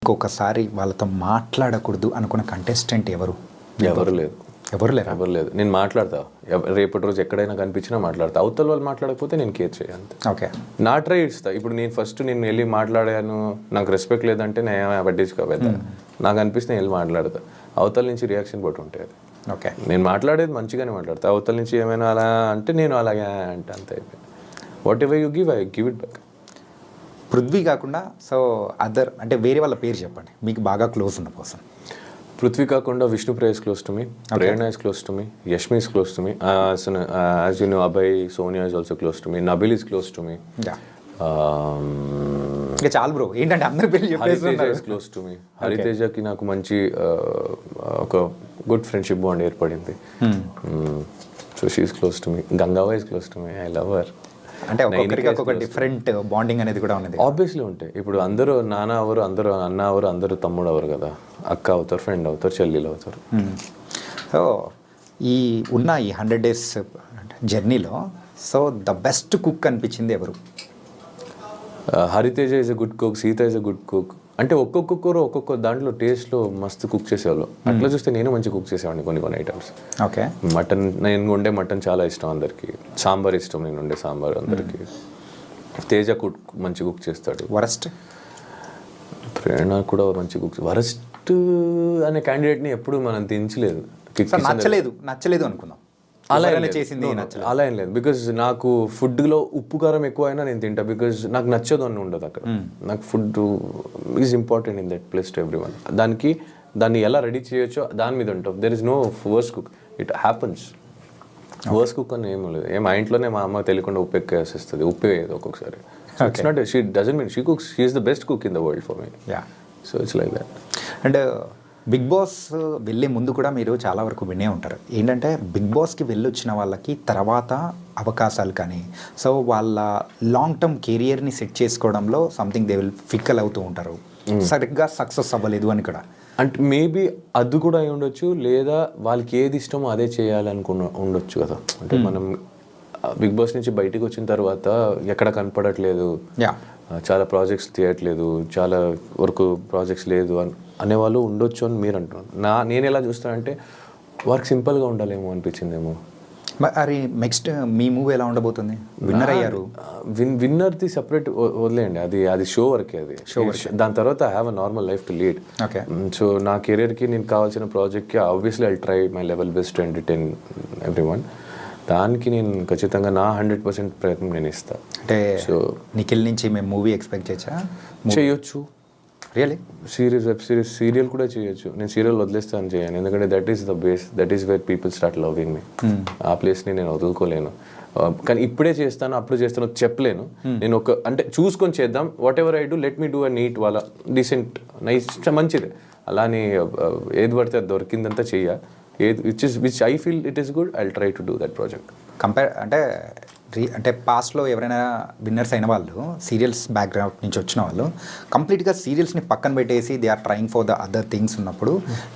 ఇంకొకసారి వాళ్ళతో మాట్లాడకూడదు అనుకున్న కంటెస్టెంట్ ఎవరు? ఎవరు లేదు. ఎవరు లేరు? ఎవరు లేదు. నేను మాట్లాడతా, రేపటి రోజు ఎక్కడైనా కనిపించినా మాట్లాడతా. అవతల వాళ్ళు మాట్లాడకపోతే నేను కేర్ చేయాలి అంతే. ఓకే, నా ట్రై ఇస్తా. ఇప్పుడు నేను ఫస్ట్ నేను వెళ్ళి మాట్లాడాను, నాకు రెస్పెక్ట్ లేదంటే నేను పట్టించుకోవద్దా. నాకు అనిపిస్తే నేను వెళ్ళి మాట్లాడతా. అవతల నుంచి రియాక్షన్ బట్టి ఉంటుంది అది. ఓకే, నేను మాట్లాడేది మంచిగానే మాట్లాడతా. అవతల నుంచి ఏమైనా అలా అంటే నేను అలాగే అంటే అంతే అయిపోయింది. What ever you give, I give it back. Prithvi కాకుండా సో అదర్ అంటే వేరే వాళ్ళ పేరు చెప్పండి, మీకు బాగా క్లోజ్ ఉన్న పర్సన్. పృథ్వీ కాకుండా Vishnupriya is close to me, Prerna is close to me, Yashmi is close to me, as you know Abhay, Sonia is also close to me, Nabil is close to me, ఇంకా చాలు bro, ఏంటంటే అందరి పేర్లు Haritej చెప్పేసి is close to me. హరితేజకి నాకు మంచి ఒక good friendship bond ఏర్పడింది. So she is close to me. గంగావా is close to me, I love her. అంటే ఒక్కొక్కరికి ఒక్కొక్క డిఫరెంట్ బాండింగ్ అనేది కూడా ఉన్నది. ఆబ్వియస్లీ ఉంటాయి. ఇప్పుడు అందరూ నాన్న అవరు, అందరూ అన్న అవరు, అందరూ తమ్ముడు అవరు కదా. అక్క అవుతారు, ఫ్రెండ్ అవుతారు, చెల్లెలు అవుతారు. సో ఈ ఉన్న ఈ 100 days జర్నీలో సో ద బెస్ట్ కుక్ అనిపించింది ఎవరు? Hariteja is a good cook, Sita is a good cook. అంటే ఒక్కొక్కరు ఒక్కొక్క దాంట్లో టేస్ట్లో మస్తు కుక్ చేసేవాళ్ళు. అట్లా చూస్తే నేను మంచి కుక్ చేసేవాడిని కొన్ని ఐటమ్స్. ఓకే, మటన్, నేను వండే మటన్ చాలా ఇష్టం అందరికి. సాంబార్ ఇష్టం, నేను వండే సాంబార్ అందరికి. తేజ కుక్ మంచి కుక్ చేస్తాడు. వరస్ట్? ప్రేరణ కూడా మంచి కుక్. వరస్ట్ అనే క్యాండిడేట్ని ఎప్పుడు మనం దించలేదు. నచ్చలేదు అనుకుందాం. అలా చేసింది అలా ఏం లేదు. బికాజ్ నాకు ఫుడ్లో ఉప్పు కారం ఎక్కువ అయినా నేను తింటా. బికాజ్ నాకు నచ్చదు అని ఉండదు అక్కడ. నాకు food is important in that place to everyone. దాన్ని ఎలా రెడీ చేయొచ్చో దాని మీద ఉంటాం. There is no worse cook, it happens. Worse cook అని ఏం లేదు. మా ఇంట్లోనే మా అమ్మ తెలియకుండా ఉప్పు ఎక్కువ వేసేస్తుంది. ఉప్పు వేయదు ఒక్కొక్కసారి. It's not, she doesn't mean she cooks, she is the best cook in the world for me. So it's like that. And Bigg Boss వెళ్ళే ముందు కూడా మీరు చాలా వరకు వినే ఉంటారు, ఏంటంటే బిగ్ బాస్కి వెళ్ళొచ్చిన వాళ్ళకి తర్వాత అవకాశాలు కానీ సో వాళ్ళ లాంగ్ టర్మ్ కెరియర్ని సెట్ చేసుకోవడంలో సంథింగ్ దే విల్ ఫిక్కల్ అవుతూ ఉంటారు. సరిగ్గా సక్సెస్ అవ్వలేదు అని కూడా. అంటే మేబీ అది కూడా అయి ఉండొచ్చు, లేదా వాళ్ళకి ఏది ఇష్టమో అదే ఉండొచ్చు కదా. అంటే మనం బిగ్ బాస్ నుంచి బయటికి వచ్చిన తర్వాత ఎక్కడ కనపడట్లేదు, చాలా ప్రాజెక్ట్స్ తీయట్లేదు, చాలా వరకు ప్రాజెక్ట్స్ లేదు అనేవాళ్ళు ఉండొచ్చు అని మీరు అంటున్నారు. నేను ఎలా చూస్తానంటే వర్క్ సింపుల్గా ఉండాలేమో అనిపించిందేమో. మరి నెక్స్ట్ మీ మూవీ ఎలా ఉండబోతుంది? విన్నర్ అయ్యారు. విన్నర్ది సపరేట్ వదిలేయండి, అది షో వరకే. అది దాని తర్వాత I have a normal life to lead. Okay, so నా కెరీర్కి నేను కావాల్సిన ప్రాజెక్ట్కి obviously I try my level best to entertain every one. దానికి నేను ఖచ్చితంగా నా 100% ప్రయత్నం నేను ఇస్తాను. అంటే సో నిఖిల్ నుంచి మేము మూవీ ఎక్స్పెక్ట్ చేయొచ్చు. Really? Series, web series, serial కూడా చేయొచ్చు. నేను సీరియల్ వదిలేస్తాను చేయను, ఎందుకంటే that is the base, that is where people start loving మీ. ఆ ప్లేస్ని నేను వదులుకోలేను. కానీ ఇప్పుడే చేస్తాను, అప్పుడు చేస్తాను చెప్పలేను. నేను అంటే చూసుకొని చేద్దాం. Whatever I do, let me do a neat వాళ్ళ డీసెంట్ నైస్ మంచిది. అలానే ఏది పడితే అది దొరికిందంతా చెయ్య. Which I feel it is good, I try to do that project. అంటే పాస్ట్లో ఎవరైనా విన్నర్స్ అయిన వాళ్ళు సీరియల్స్ బ్యాక్గ్రౌండ్ నుంచి వచ్చిన వాళ్ళు కంప్లీట్గా సీరియల్స్ని పక్కన పెట్టేసి they are trying for the other things ఉన్నప్పుడు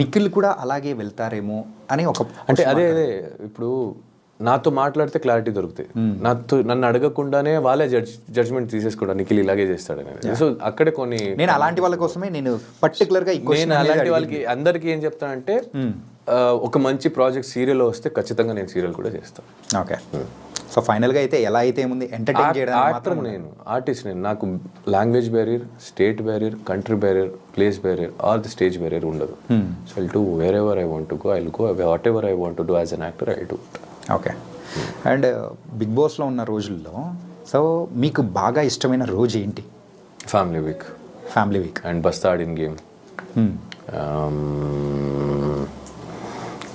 నిఖిల్ కూడా అలాగే వెళ్తారేమో అని ఒక అంటే అదే ఇప్పుడు నాతో మాట్లాడితే క్లారిటీ దొరుకుతాయి. నన్ను అడగకుండానే వాళ్ళే జడ్జ్మెంట్ తీసేసుకోవడం నిఖిల్ ఇలాగే చేస్తాడనేది. సో అక్కడే కొన్ని నేను అలాంటి వాళ్ళ కోసమే నేను పర్టికులర్గా నేను అలాంటి వాళ్ళకి అందరికీ ఏం చెప్తానంటే ఒక మంచి ప్రాజెక్ట్ సీరియల్ వస్తే ఖచ్చితంగా నేను సీరియల్ కూడా చేస్తాను. ఓకే, సో ఫైనల్గా అయితే ఎలా అయితే ఉంది ఎంటర్టైన్ చేయడం. నేను ఆర్టిస్ట్, నాకు language barrier, state barrier, country barrier, place barrier or the stage barrier ఉండదు. So I'll do wherever I want to go, I'll go whatever I want to do as an actor, I'll do. Okay, and big బాస్లో ఉన్న రోజుల్లో so మీకు బాగా ఇష్టమైన రోజు ఏంటి? Family week and బస్తా ఆడిన గేమ్.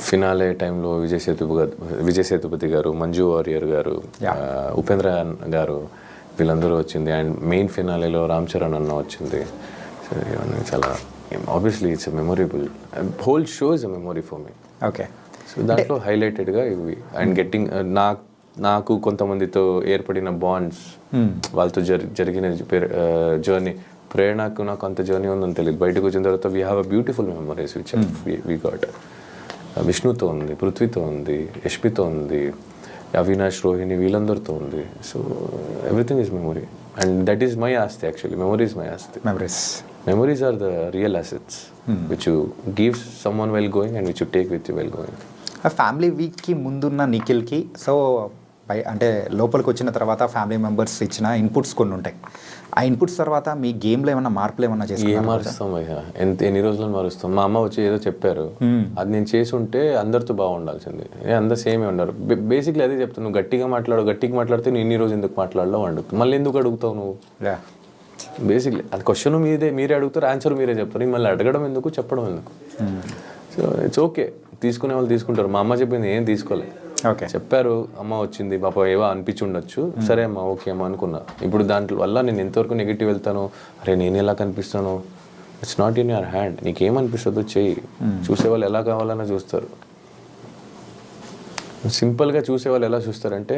ఫినాలే టైంలో విజయ్ సేతుపతి గారు, మంజు వారియర్ గారు, ఉపేంద్ర గారు వీళ్ళందరూ వచ్చింది. అండ్ మెయిన్ ఫినాలేలో రామ్ చరణ్ అన్న వచ్చింది. సో ఇవన్నీ చాలా obviously it's a memorable, whole show is a memory for me. Okay, so దాంట్లో హైలైటెడ్గా ఇవి. అండ్ గెట్టింగ్ నాకు కొంతమందితో ఏర్పడిన బాండ్స్, వాళ్ళతో జరిగిన జర్నీ. ప్రేరణకు నాకు అంత జర్నీ ఉందని తెలియదు. బయటకు వచ్చిన తర్వాత we have a beautiful memories which we got. విష్ణుతో ఉంది, పృథ్వీతో ఉంది, యష్మితో ఉంది, అవినాష్, రోహిణి వీళ్ళందరితో ఉంది. So everything is memory and that is my ఆస్తి. యాక్చువల్లీ మెమొరీ ఈజ్ మై ఆస్తి. Memories memories are the real assets which you give someone well going and which you take with you well going. Family వీక్కి ముందున్న నిఖిల్కి so అంటే లోపలికి వచ్చిన తర్వాత family members ఇచ్చిన inputs కొన్ని ఉంటాయి. ఆ ఇన్పుట్స్ తర్వాత మీ గేమ్లో ఏమైనా మార్పులు ఏమన్నా ఏం చేసుకున్నారా? మారుస్తాం భయ్యా, ఎన్ని రోజులు మారుస్తాం. మా అమ్మ వచ్చి ఏదో చెప్పారు, అది నేను చేసి ఉంటే అందరితో బాగుండాల్సింది. అందరు సేమే ఉన్నారు. బేసిక్లీ అదే చెప్తాను, నువ్వు గట్టిగా మాట్లాడితే నేను ఇన్ని రోజు ఎందుకు మాట్లాడలేవు అడుగుతావు, మళ్ళీ ఎందుకు అడుగుతావు నువ్వు? Yeah. బేసిక్లీ అది క్వశ్చన్ మీరే అడుగుతారు, ఆన్సర్ మీరే చెప్తారు, మళ్ళీ అడగడం ఎందుకు, చెప్పడం ఎందుకు? సో ఇట్స్ ఓకే, తీసుకునే వాళ్ళు తీసుకుంటారు. మా అమ్మ చెప్పింది ఏం తీసుకోలే, ఓకే చెప్పారు, అమ్మ వచ్చింది పాప ఏవో అనిపించి ఉండొచ్చు, సరే అమ్మ ఓకే అమ్మ అనుకున్నా. ఇప్పుడు దాంట్లో వల్ల నేను ఎంతవరకు నెగిటివ్ వెళ్తాను, అరే నేను ఎలా కనిపిస్తాను, it's not in your hand. నీకేమనిపిస్తుందో చెయ్యి, చూసేవాళ్ళు ఎలా కావాలన్నా చూస్తారు. సింపుల్గా చూసేవాళ్ళు ఎలా చూస్తారంటే,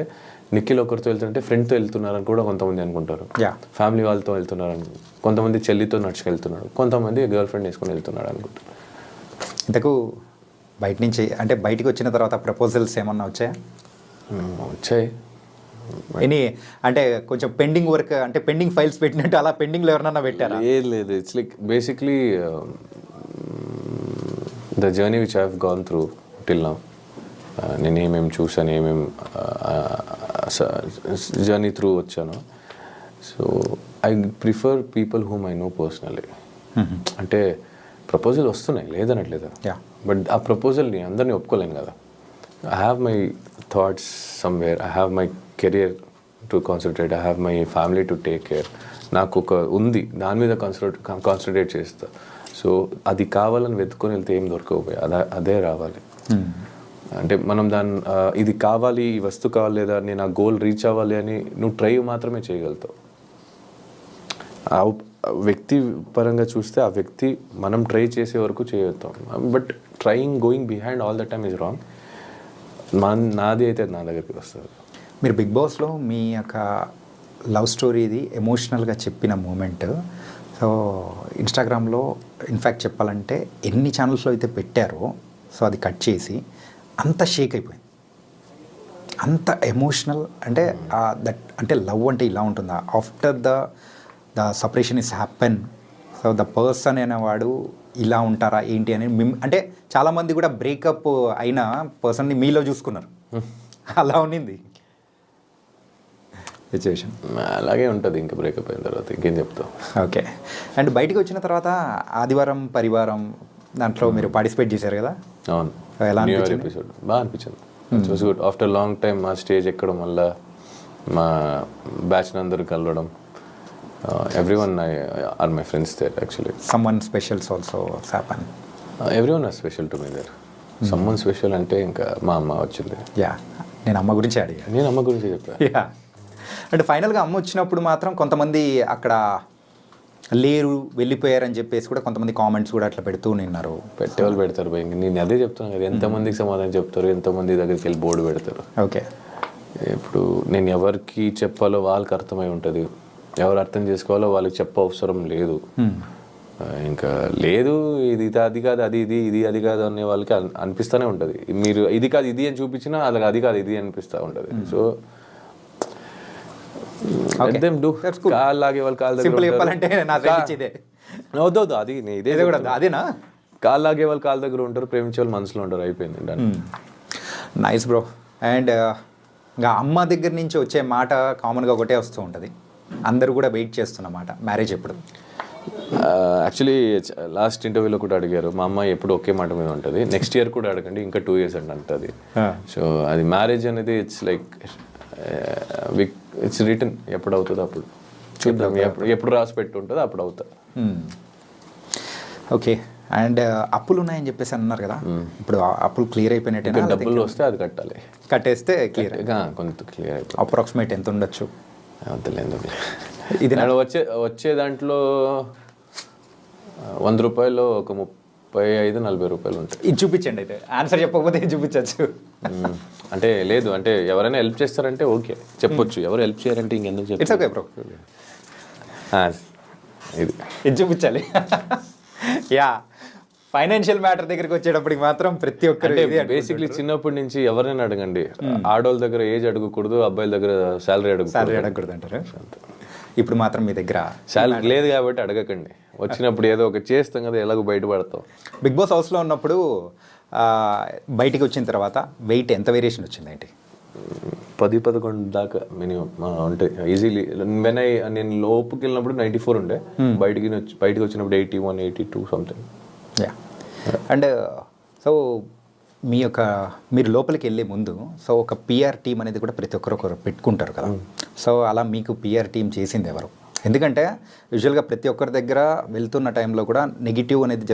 నిఖిల్ ఒకరితో వెళ్తుంటే ఫ్రెండ్తో వెళ్తున్నారని కూడా కొంతమంది అనుకుంటారు, ఫ్యామిలీ వాళ్ళతో వెళ్తున్నారని, కొంతమంది చెల్లితో నడుచుకెళ్తున్నాడు, కొంతమంది గర్ల్ ఫ్రెండ్ వేసుకొని వెళ్తున్నాడు అనుకుంటారు. ఇంతకు బయట నుంచి అంటే బయటికి వచ్చిన తర్వాత ప్రపోజల్స్ ఏమన్నా వచ్చాయా? వచ్చాయి. ఎనీ అంటే కొంచెం పెండింగ్ వర్క్ అంటే పెండింగ్ ఫైల్స్ పెట్టినట్టు అలా పెండింగ్లో ఎవరన్నా పెట్టారా? లేదు, it's like basically the journey which I have gone through till now. నేను ఏమేమి చూసాను, ఏమేమి జర్నీ త్రూ వచ్చాను. So I prefer people whom I know personally. అంటే ప్రపోజల్ వస్తున్నాయి లేదనట్లేదు, బట్ ఆ ప్రపోజల్ని అందరినీ ఒప్పుకోలేను కదా. I have my thoughts somewhere, I have my career to concentrate, I have my family to take care. నాకు ఒక ఉంది, దాని మీద కాన్సన్ట్రేట్ చేస్తా. సో అది కావాలని వెతుకొని వెళ్తే ఏం దొరకకపోయి అదే రావాలి. అంటే మనం ఇది కావాలి, ఈ వస్తువు కావాలి, లేదా నేను ఆ గోల్ రీచ్ అవ్వాలి అని నువ్వు ట్రై మాత్రమే చేయగలుగుతావు. ఆ వ్యక్తి పరంగా చూస్తే ఆ వ్యక్తి మనం ట్రై చేసే వరకు చేయగలుగుతాం, but going behind all the time is wrong. నాది అయితే నా దగ్గరికి వస్తుంది. మీరు బిగ్ బాస్లో మీ యొక్క లవ్ స్టోరీది ఎమోషనల్గా చెప్పిన మూమెంట్ సో ఇన్స్టాగ్రామ్లో ఇన్ఫ్యాక్ట్ చెప్పాలంటే ఎన్ని ఛానల్స్లో అయితే పెట్టారో సో అది కట్ చేసి అంత షేక్ అయిపోయింది, అంత ఎమోషనల్. అంటే దట్ అంటే లవ్ అంటే ఇలా ఉంటుందా, after the separation is happen, so the person అనేవాడు ఇలా ఉంటారా ఏంటి అని అంటే చాలామంది కూడా బ్రేకప్ అయిన పర్సన్ని మీలో చూసుకున్నారు, అలా ఉన్నింది సిచ్యువేషన్. అలాగే ఉంటుంది ఇంకా బ్రేకప్ అయిన తర్వాత, ఇంకేం చెప్తావు. ఓకే, అండ్ బయటకు వచ్చిన తర్వాత ఆదివారం పరివారం దాంట్లో మీరు పార్టిసిపేట్ చేశారు కదా? అవును, ఎలా న్యూ ఇయర్ ఎపిసోడ్ బాగా అనిపించింది. It was good. After long time మా స్టేజ్ ఎక్కడం వల్ల మా బ్యాచ్ అందరూ కలవడం, everyone are my friends there actually. Someone special also happen. Everyone is special to me there. Someone special అంటే ఇంకా మా అమ్మ వచ్చింది. నేను అమ్మ గురించి అడిగా. నేను అమ్మ గురించి చెప్పాను. అంటే ఫైనల్గా అమ్మ వచ్చినప్పుడు మాత్రం కొంతమంది అక్కడ లేరు వెళ్ళిపోయారని చెప్పేసి కూడా కొంతమంది కామెంట్స్ కూడా అట్లా పెడుతూ నిన్నారు. పెట్టేవాళ్ళు పెడతారు భయ, నేను అదే చెప్తాను కదా, ఎంతమందికి సమాధానం చెప్తారు, ఎంతమంది దగ్గరికి వెళ్ళి బోర్డు పెడతారు. ఓకే, ఇప్పుడు నేను ఎవరికి చెప్పాలో వాళ్ళకి అర్థమై ఉంటుంది, ఎవరు అర్థం చేసుకోవాలో వాళ్ళకి చెప్ప అవసరం లేదు. ఇంకా లేదు ఇది అది కాదు అది ఇది అది కాదు అనే వాళ్ళకి అనిపిస్తూనే ఉంటుంది. మీరు ఇది కాదు ఇది అని చూపించినా వాళ్ళకి అది కాదు ఇది అనిపిస్తూ ఉంటుంది. సో కాళ్ళు లాగే వాళ్ళు కాళ్ళ వద్దు అది ఇదే అదేనా, కాళ్ళు లాగే వాళ్ళు కాళ్ళ దగ్గర ఉంటారు, ప్రేమించే వాళ్ళు మనసులో ఉంటారు, అయిపోయింది. Nice bro. అండ్ ఇంకా అమ్మ దగ్గర నుంచి వచ్చే మాట కామన్గా ఒకటే వస్తూ ఉంటుంది, అందరూ కూడా వెయిట్ చేస్తున్నమాట, మ్యారేజ్ ఎప్పుడు? యాక్చువల్లీ లాస్ట్ ఇంటర్వ్యూలో కూడా అడిగారు, మా అమ్మాయి ఎప్పుడు ఒకే మాట మీద ఉంటుంది, నెక్స్ట్ ఇయర్ కూడా అడగండి, ఇంకా 2 years అండి అంటుంది. సో అది మ్యారేజ్ అనేది ఇట్స్ లైక్ ఇట్స్ రిటర్న్, ఎప్పుడు అవుతుందో అప్పుడు చూద్దాం, ఎప్పుడు రాసి పెట్టి ఉంటుందో అప్పుడు అవుతా. ఓకే, అండ్ అప్పులు ఉన్నాయని చెప్పేసి అన్నారు కదా, ఇప్పుడు అప్పులు క్లియర్ అయిపోయినట్టే? డబ్బులు వస్తే అది కట్టాలి, కట్టేస్తే క్లియర్, కొంత క్లియర్ అయిపోయి. అప్రాక్సిమేట్ ఎంత ఉండొచ్చు? అంతలేదు, ఇది వచ్చే దాంట్లో 100 రూపాయలు ఒక 35-40 రూపాయలు ఉంటాయి. ఇది చూపించండి, అయితే ఆన్సర్ చెప్పకపోతే ఇది చూపించచ్చు. అంటే లేదు, అంటే ఎవరైనా హెల్ప్ చేస్తారంటే ఓకే చెప్పొచ్చు, ఎవరు హెల్ప్ చేయారంటే ఇంకెందుకు చెప్పి. ఇట్స్ ఓకే బ్రో, ఇది చూపించాలి. యా, ఫైనాన్షియల్ మ్యాటర్ దగ్గరికి వచ్చేటప్పటికి మాత్రం ప్రతి ఒక్కరు బేసిక్లీ చిన్నప్పటి నుంచి ఎవరైనా అడగండి, ఆడవాళ్ళ దగ్గర ఏజ్ అడగకూడదు, అబ్బాయిల దగ్గర శాలరీ అడగకూడదు అంటారు. ఇప్పుడు మాత్రం మీ దగ్గర శాలరీ లేదు కాబట్టి అడగకండి, వచ్చినప్పుడు ఏదో ఒక చేస్తాం కదా, ఎలాగో బయటపడతాం. బిగ్ బాస్ హౌస్లో ఉన్నప్పుడు బయటికి వచ్చిన తర్వాత వెయిట్ ఎంత వేరియేషన్ వచ్చింది ఏంటి? 10-11 దాకా మినిమం ఉంటాయి ఈజీలీ. నేను లోపుకి వెళ్ళినప్పుడు 94 ఉండే, బయటికి వచ్చినప్పుడు 81, 82 సంథింగ్. యా. అండ్ సో మీరు లోపలికి వెళ్ళే ముందు సో ఒక పిఆర్ టీం అనేది కూడా ప్రతి ఒక్కరు పెట్టుకుంటారు కదా. సో అలా మీకు పిఆర్ టీం చేసింది ఎవరు? ఎందుకంటే యూజువల్గా ప్రతి ఒక్కరి దగ్గర వెళ్తున్న టైంలో కూడా నెగిటివ్ అనేది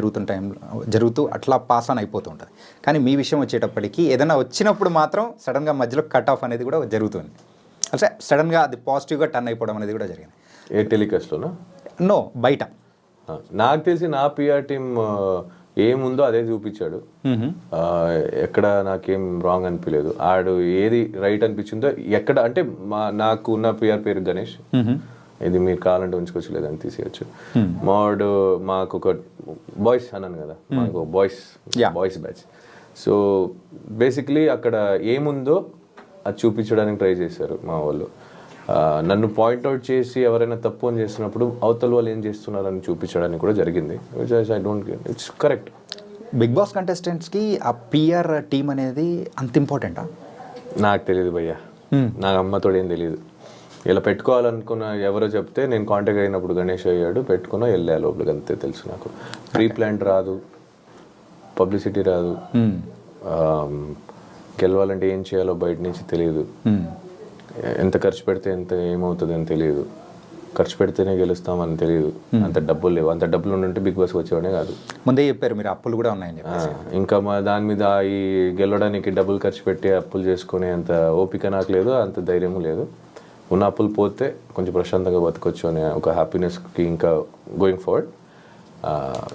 జరుగుతూ అట్లా పాస్ ఆన్ అయిపోతూ ఉంటుంది. కానీ మీ విషయం వచ్చేటప్పటికి ఏదైనా వచ్చినప్పుడు మాత్రం సడన్గా మధ్యలో కట్ ఆఫ్ అనేది కూడా జరుగుతుంది. అంటే సడన్గా అది పాజిటివ్గా టర్న్ అయిపోవడం అనేది కూడా జరిగింది. ఏ టెలికాస్ట్లోనా? నో, బయట. నాకు తెలిసి నా పిఆర్ టీం ఏముందో అదే చూపించాడు. ఎక్కడ నాకేం రాంగ్ అనిపించలేదు. ఆడు ఏది రైట్ అనిపించిందో ఎక్కడ అంటే నాకు ఉన్న పిఆర్ పేరు గణేష్, ఇది మీరు కావాలంటే ఉంచుకోవచ్చు, లేదని తీసేయచ్చు. మాకు ఒక బాయ్స్ అన్నాను కదా, మాకు బాయ్స్ బ్యాచ్. సో బేసిక్లీ అక్కడ ఏముందో అది చూపించడానికి ట్రై చేశారు మా వాళ్ళు. నన్ను పాయింట్అవుట్ చేసి ఎవరైనా తప్పు అని చేస్తున్నప్పుడు అవతల వాళ్ళు ఏం చేస్తున్నారని చూపించడానికి కూడా జరిగింది. I don't get it's correct. Big boss కంటెస్టెంట్స్కి ఆ పిఆర్ టీం అనేది అంత ఇంపార్టెంటా? నాకు తెలియదు భయ్యా, నాకు అమ్మతోడు ఏం తెలియదు. ఇలా పెట్టుకోవాలనుకున్న ఎవరో చెప్తే నేను కాంటాక్ట్ అయినప్పుడు గణేష్ అయ్యాడు, పెట్టుకున్నా వెళ్ళా లోపలికి, అంతే తెలుసు నాకు. ప్రీ ప్లాంట్ రాదు, పబ్లిసిటీ రాదు, గెలవాలంటే ఏం చేయాలో బయట నుంచి తెలియదు, ఎంత ఖర్చు పెడితే ఎంత ఏమవుతుంది అని తెలియదు, ఖర్చు పెడితేనే గెలుస్తామని తెలియదు, అంత డబ్బులు లేవు. అంత డబ్బులు ఉంటే బిగ్ బాస్ వచ్చేవాడే కాదు. ముందే చెప్పారు మీరు అప్పులు కూడా ఉన్నాయని. ఇంకా మా దాని మీద ఈ గెలవడానికి డబ్బులు ఖర్చు పెట్టి అప్పులు చేసుకునే అంత ఓపిక నాకు లేదు, అంత ధైర్యము లేదు. ఉన్న అప్పులు పోతే కొంచెం ప్రశాంతంగా బతకొచ్చు అనే ఒక హ్యాపీనెస్కి ఇంకా గోయింగ్ ఫార్వర్డ్.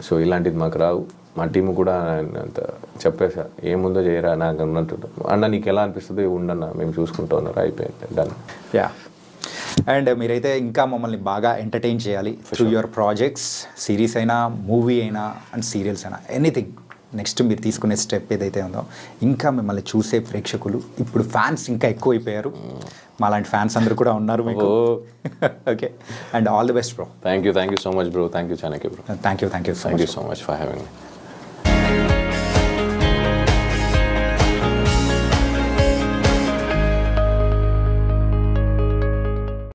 సో ఇలాంటిది మాకు రావు. మా టీము కూడా అంత చెప్పేసా, ఏముందో చేయరా నాకు అన్నట్టు, అన్న నీకు ఎలా అనిపిస్తుంది ఉండన్న, మేము చూసుకుంటూ ఉన్నారు, అయిపోయింది, డన్. యా. అండ్ మీరైతే ఇంకా మమ్మల్ని బాగా ఎంటర్టైన్ చేయాలి త్రూ యువర్ ప్రాజెక్ట్స్, సిరీస్ అయినా, మూవీ అయినా అండ్ సీరియల్స్ అయినా, ఎనీథింగ్. నెక్స్ట్ మీరు తీసుకునే స్టెప్ ఏదైతే ఉందో, ఇంకా మిమ్మల్ని చూసే ప్రేక్షకులు ఇప్పుడు ఫ్యాన్స్ ఇంకా ఎక్కువ అయిపోయారు. మాలాంటి ఫ్యాన్స్ అందరూ కూడా ఉన్నారు మీకు. Okay, and all the best bro. Thank you so much bro. Thank you Chanakya bro. Thank you so much for having me.